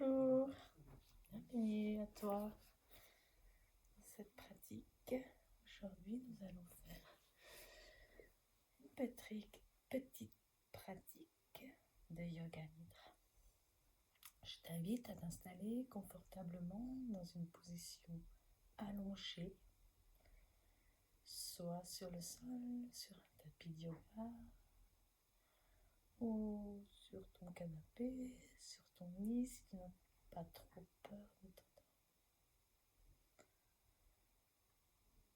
Bonjour, bienvenue à toi dans cette pratique. Aujourd'hui, nous allons faire une petite pratique de Yoga Nidra. Je t'invite à t'installer confortablement dans une position allongée, soit sur le sol, sur un tapis de yoga, ou sur ton canapé, sur ton lit si tu n'as pas trop peur de t'endormir.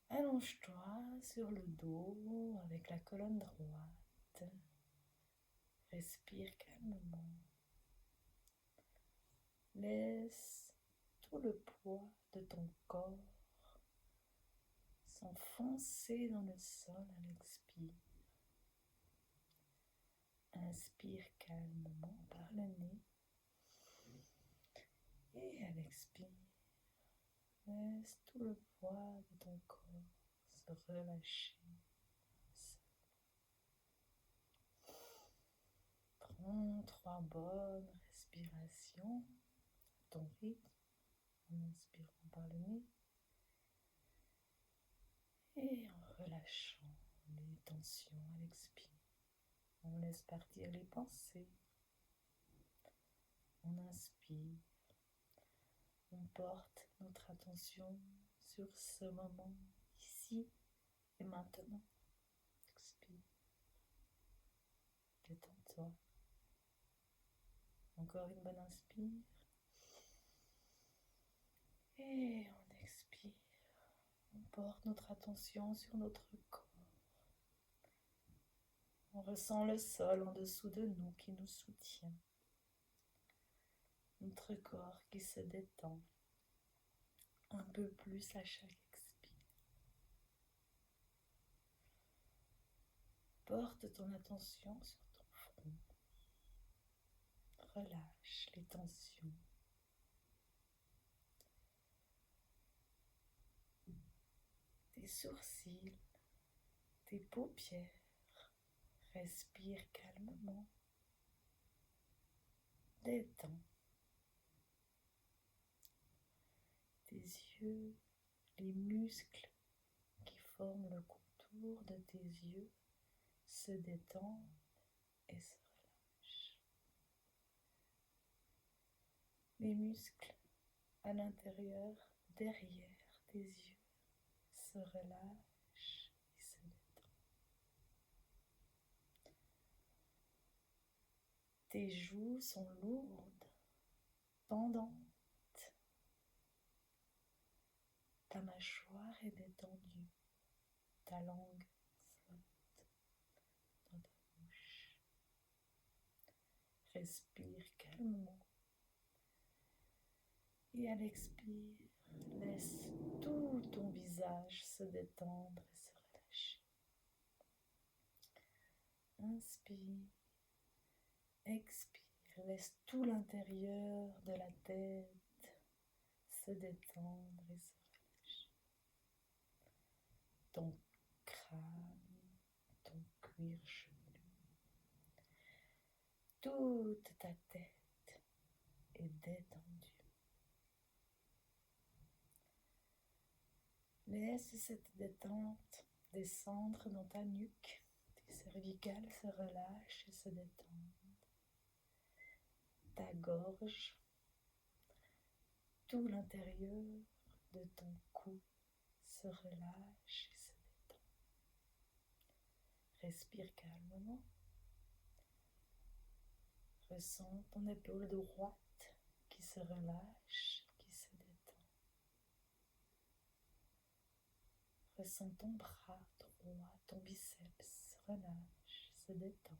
Allonge-toi sur le dos avec la colonne droite. Respire calmement. Laisse tout le poids de ton corps s'enfoncer dans le sol à l'expire. Inspire calmement par le nez. Et à l'expire, laisse tout le poids de ton corps se relâcher. Prends 3 bonnes respirations à ton rythme en inspirant par le nez et en relâchant les tensions à l'expire. On laisse partir les pensées. On inspire. On porte notre attention sur ce moment, ici et maintenant. Expire. Détends-toi. Encore une bonne inspire. Et on expire. On porte notre attention sur notre corps. On ressent le sol en dessous de nous qui nous soutient. Notre corps qui se détend un peu plus à chaque expire. Porte ton attention sur ton front. Relâche les tensions. Tes sourcils, tes paupières. Respire calmement. Détends. Tes yeux, les muscles qui forment le contour de tes yeux se détendent et se relâchent. Les muscles à l'intérieur, derrière tes yeux, se relâchent et se détendent. Tes joues sont lourdes, pendantes. Ta mâchoire est détendue. Ta langue flotte dans ta bouche. Respire calmement. Et à l'expire, laisse tout ton visage se détendre et se relâcher. Inspire. Expire. Laisse tout l'intérieur de la tête se détendre et se relâcher. Ton crâne, ton cuir chevelu, toute ta tête est détendue. Laisse cette détente descendre dans ta nuque. Tes cervicales se relâchent et se détendent. Ta gorge, tout l'intérieur de ton cou se relâche et se détend. Respire calmement. Ressens ton épaule droite qui se relâche, qui se détend. Ressens ton bras droit, ton biceps se relâche, se détend.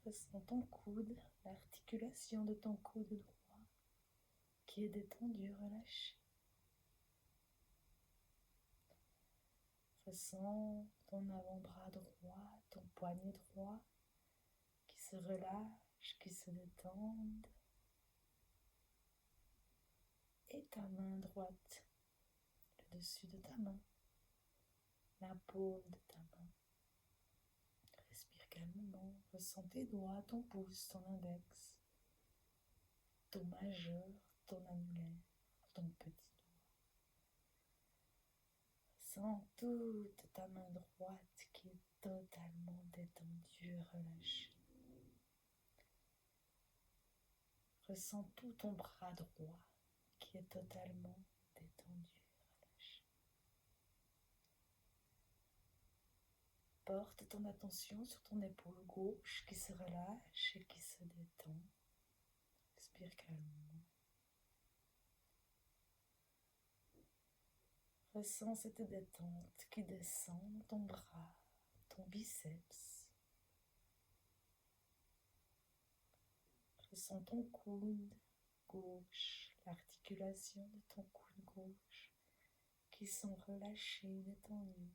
Ressens ton coude, l'articulation de ton coude droit qui est détendue, relâchée. Ressens ton avant-bras droit, ton poignet droit qui se relâche, qui se détendent. Et ta main droite, le dessus de ta main, la paume de ta main. Respire calmement. Ressens tes doigts, ton pouce, ton index, ton majeur, ton annulaire, ton petit doigt. Sens toute ta main droite qui est totalement détendue et relâchée. Ressens tout ton bras droit qui est totalement détendu et relâché. Porte ton attention sur ton épaule gauche qui se relâche et qui se détend. Respire calmement. Ressens cette détente qui descend ton bras, ton biceps. Ressens ton coude gauche, l'articulation de ton coude gauche qui sont relâchés, détendus.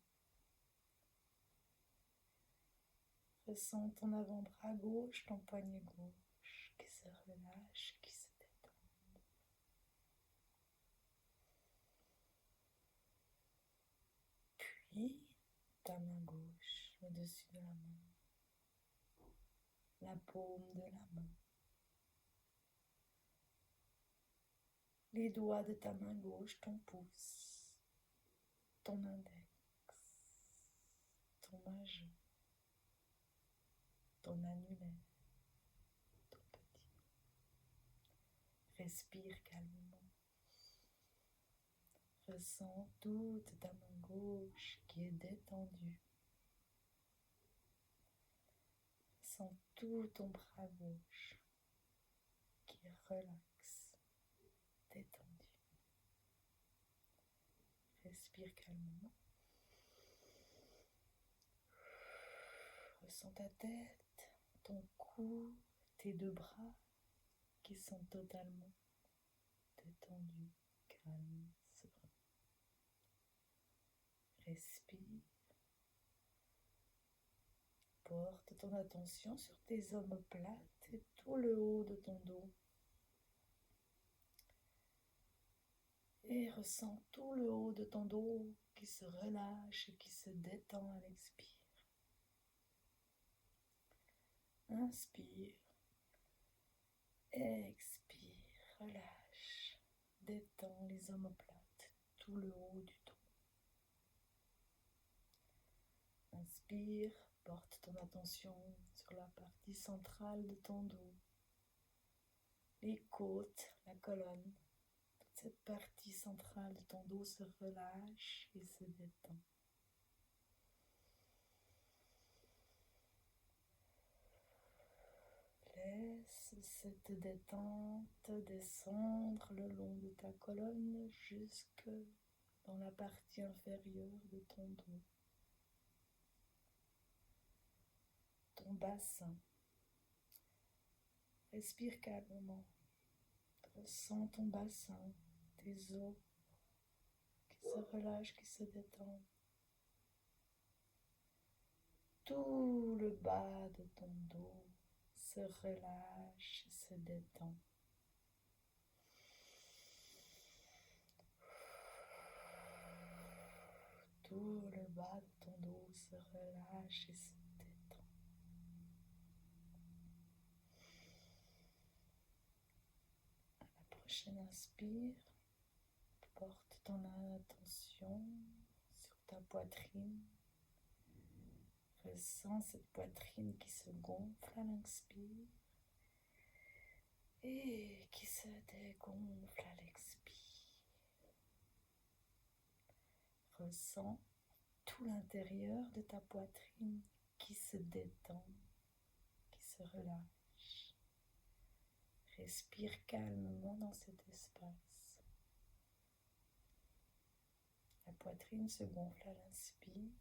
Ressens ton avant-bras gauche, ton poignet gauche qui se relâche, qui se détend. Puis ta main gauche, le dessus de la main, la paume de la main, les doigts de ta main gauche, ton pouce, ton index, ton majeur, ton annulaire, ton petit. Respire calmement. Ressens toute ta main gauche qui est détendue. Ressens tout ton bras gauche qui est relax, détendu. Respire calmement. Ressens ta tête, ton cou, tes deux bras qui sont totalement détendus, calmes, sereins. Respire. Porte ton attention sur tes omoplates et tout le haut de ton dos. Et ressens tout le haut de ton dos qui se relâche et qui se détend à l'expire. Inspire. Expire. Relâche. Détends les omoplates, tout le haut du dos. Inspire. Porte ton attention sur la partie centrale de ton dos. Les côtes, la colonne. Cette partie centrale de ton dos se relâche et se détend. Laisse cette détente descendre le long de ta colonne jusque dans la partie inférieure de ton dos. Ton bassin. Respire calmement. Ressens ton bassin, tes os qui se relâchent, qui se détendent. Tout le bas de ton dos se relâche et se détend. Tout le bas de ton dos se relâche et se détend. À la prochaine inspire, porte ton attention sur ta poitrine. Ressens cette poitrine qui se gonfle à l'inspire et qui se dégonfle à l'expire. Ressens tout l'intérieur de ta poitrine qui se détend, qui se relâche. Respire calmement dans cet espace. La poitrine se gonfle à l'inspire.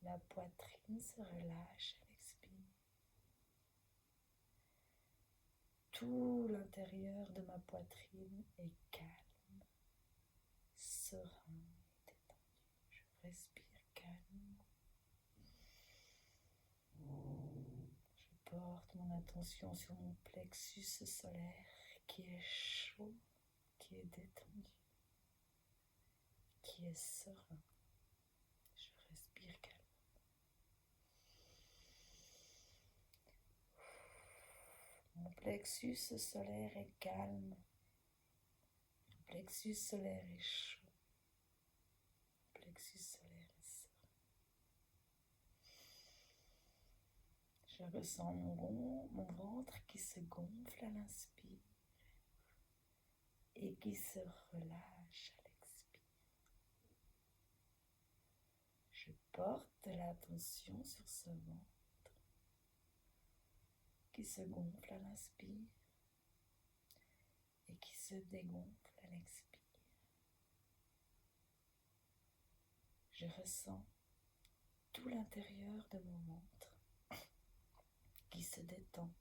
La poitrine se relâche à l'expire. Tout l'intérieur de ma poitrine est calme, serein et détendu. Je respire calmement. Je porte mon attention sur mon plexus solaire qui est chaud, qui est détendu, qui est serein. Je respire calmement. Mon plexus solaire est calme. Mon plexus solaire est chaud. Mon plexus solaire est serein. Je ressens mon ventre qui se gonfle à l'inspire et qui se relâche à l'expire. Je porte l'attention sur ce ventre qui se gonfle à l'inspire et qui se dégonfle à l'expire. Je ressens tout l'intérieur de mon ventre qui se détend,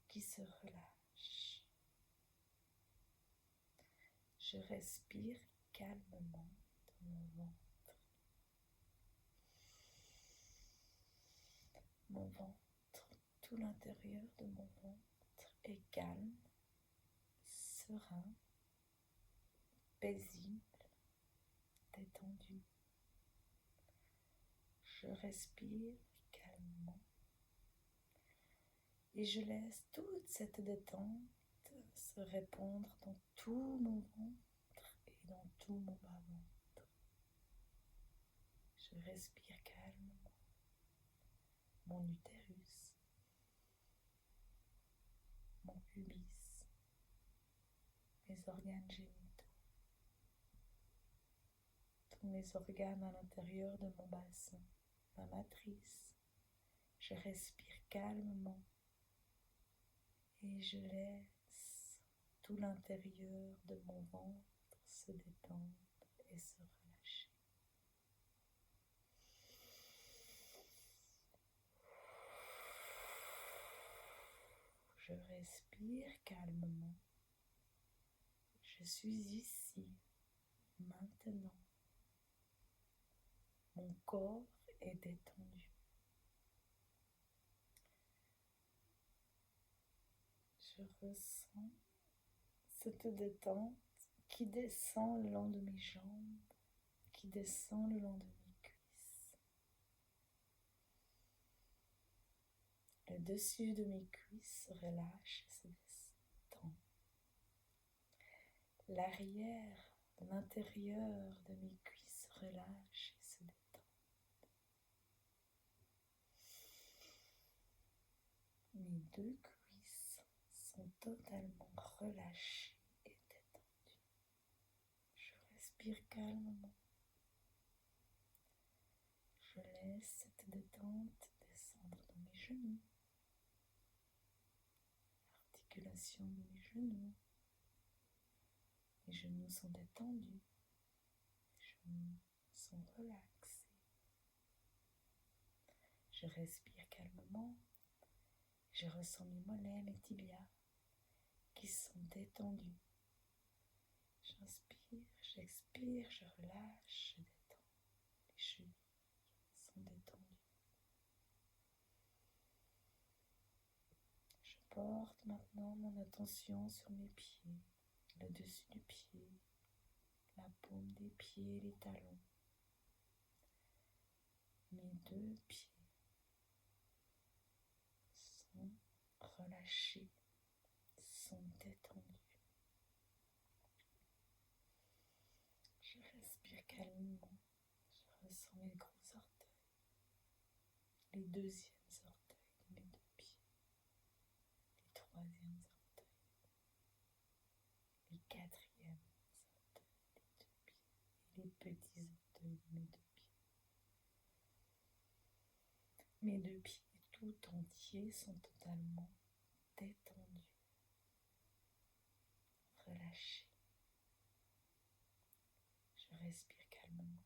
qui se relâche. Je respire calmement dans mon ventre. Mon ventre, tout l'intérieur de mon ventre est calme, serein, paisible, détendu. Je respire calmement et je laisse toute cette détente se répandre dans tout mon ventre et dans tout mon bas-ventre. Je respire calmement mon utérus, mon pubis, mes organes génitaux, tous mes organes à l'intérieur de mon bassin, ma matrice. Je respire calmement et je laisse tout l'intérieur de mon ventre se détendre et se relâcher. Je respire calmement. Je suis ici, maintenant. Mon corps est détendu. Je ressens cette détente qui descend le long de mes jambes, qui descend le long de mes cuisses. Le dessus de mes cuisses se relâche et se détend. L'arrière de l'intérieur de mes cuisses se relâche et se détend. Mes deux cuisses sont totalement relâchées et détendues. Je respire calmement. Je laisse cette détente descendre dans mes genoux, l'articulation de mes genoux. Mes genoux sont détendus, mes genoux sont relaxés. Je respire calmement. Je ressens mes mollets, mes tibias qui sont détendus. J'inspire, j'expire, je relâche, je détends. Les chevilles sont détendues. Je porte maintenant mon attention sur mes pieds, le dessus du pied, la paume des pieds, les talons. Mes deux pieds sont relâchés, sont détendus. Je respire calmement. Je ressens mes gros orteils, les deuxièmes orteils de mes deux pieds, les troisièmes orteils, les quatrièmes orteils des deux pieds et les petits orteils de mes deux pieds. Mes deux pieds tout entiers sont totalement détendus, relâchés. Je respire calmement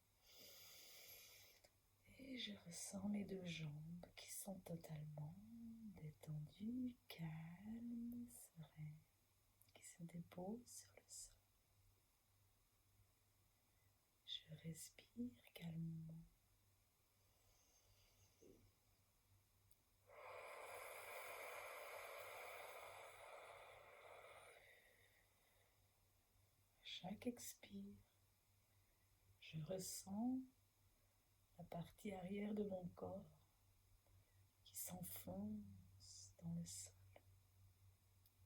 et je ressens mes deux jambes qui sont totalement détendues, calmes, sereines, qui se déposent sur le sol. Je respire calmement. Chaque expire, je ressens la partie arrière de mon corps qui s'enfonce dans le sol.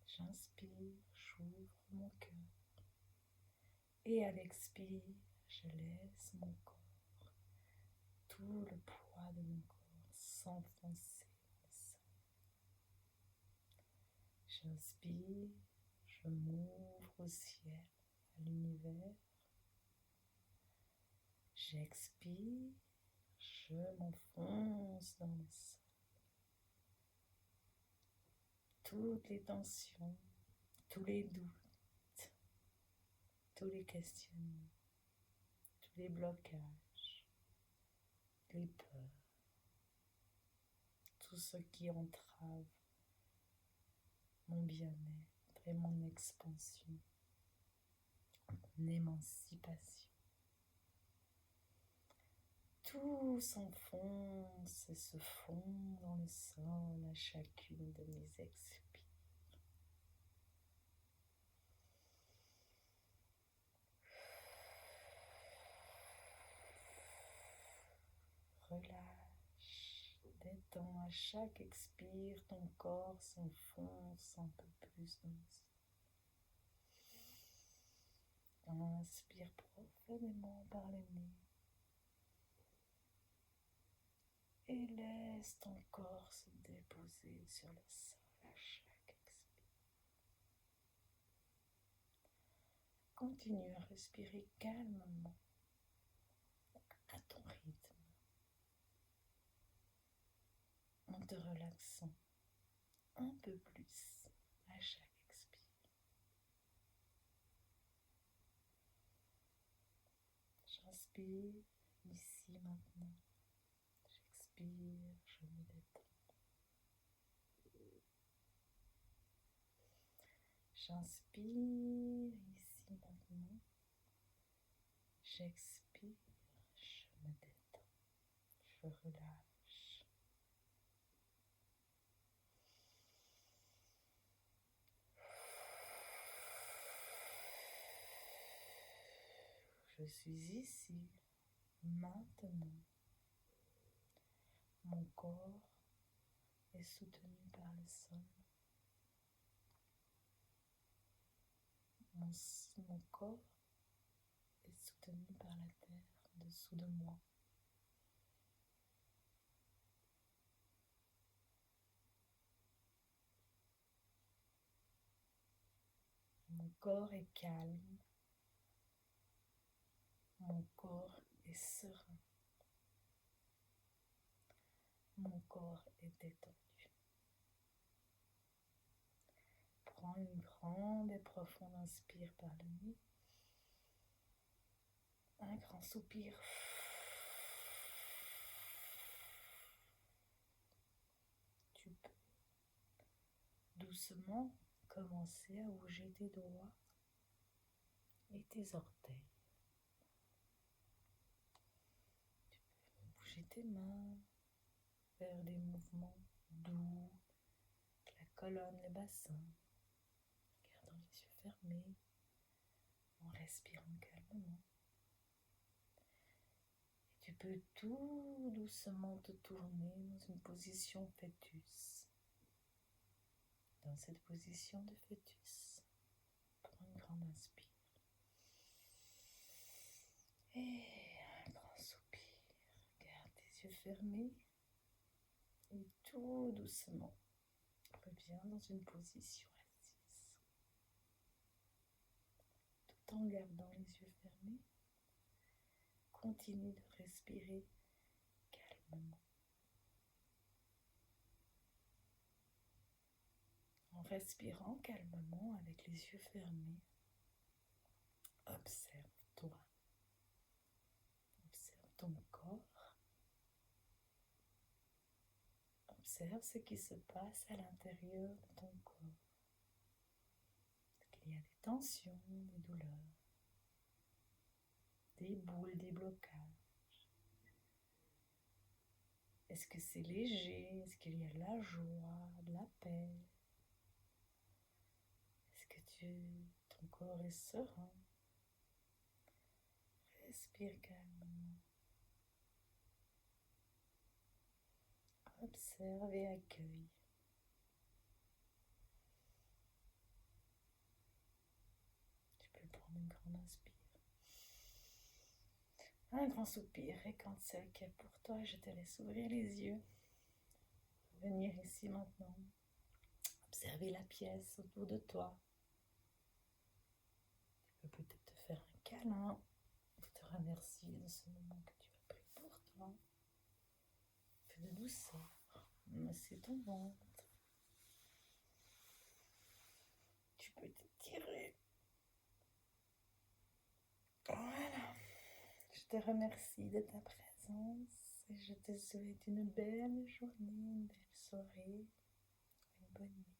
J'inspire, j'ouvre mon cœur. Et à l'expire, je laisse mon corps, tout le poids de mon corps s'enfoncer dans le sol. J'inspire, je m'ouvre au ciel, à l'univers. J'expire, je m'enfonce dans le sol. Toutes les tensions, tous les doutes, tous les questionnements, tous les blocages, les peurs, tout ce qui entrave mon bien-être et mon expansion, mon émancipation. Tout s'enfonce et se fond dans le sol à chacune de mes expires. Relâche, détends à chaque expire, ton corps s'enfonce un peu plus dans le sol. Inspire profondément par le nez. Et laisse ton corps se déposer sur le sol à chaque expire. Continue à respirer calmement, à ton rythme, en te relaxant un peu plus à chaque expire. J'inspire ici maintenant. J'expire, je me détends. J'inspire ici maintenant. J'expire, je me détends. Je relâche. Je suis ici, maintenant. Mon corps est soutenu par le sol. Mon corps est soutenu par la terre en dessous de moi. Mon corps est calme. Mon corps est serein. Mon corps est détendu. Prends une grande et profonde inspire par le nez. Un grand soupir. Tu peux doucement commencer à bouger tes doigts et tes orteils. Tu peux bouger tes mains, faire des mouvements doux, la colonne, le bassin, gardant les yeux fermés, en respirant calmement. Et tu peux tout doucement te tourner dans une position fœtus. Dans cette position de fœtus, prends une grande inspire. Et un grand soupir. Garde tes yeux fermés. Et tout doucement, reviens dans une position assise. Tout en gardant les yeux fermés, continue de respirer calmement. En respirant calmement avec les yeux fermés, observe-toi. Observe ton corps. Observe ce qui se passe à l'intérieur de ton corps. Est-ce qu'il y a des tensions, des douleurs, des boules, des blocages? Est-ce que c'est léger? Est-ce qu'il y a de la joie, de la paix? Est-ce que ton corps est serein? Respire calmement. Observe et accueille on inspire. Un grand soupir, et quand c'est OK pour toi, je te laisse ouvrir les yeux. Venir ici maintenant. Observer la pièce autour de toi. Tu peux peut-être te faire un câlin. Te remercier de ce moment que tu as pris pour toi. Un peu de douceur. Masser ton ventre. Tu peux t'étirer. Voilà. Je te remercie de ta présence et je te souhaite une belle journée, une belle soirée, une bonne nuit.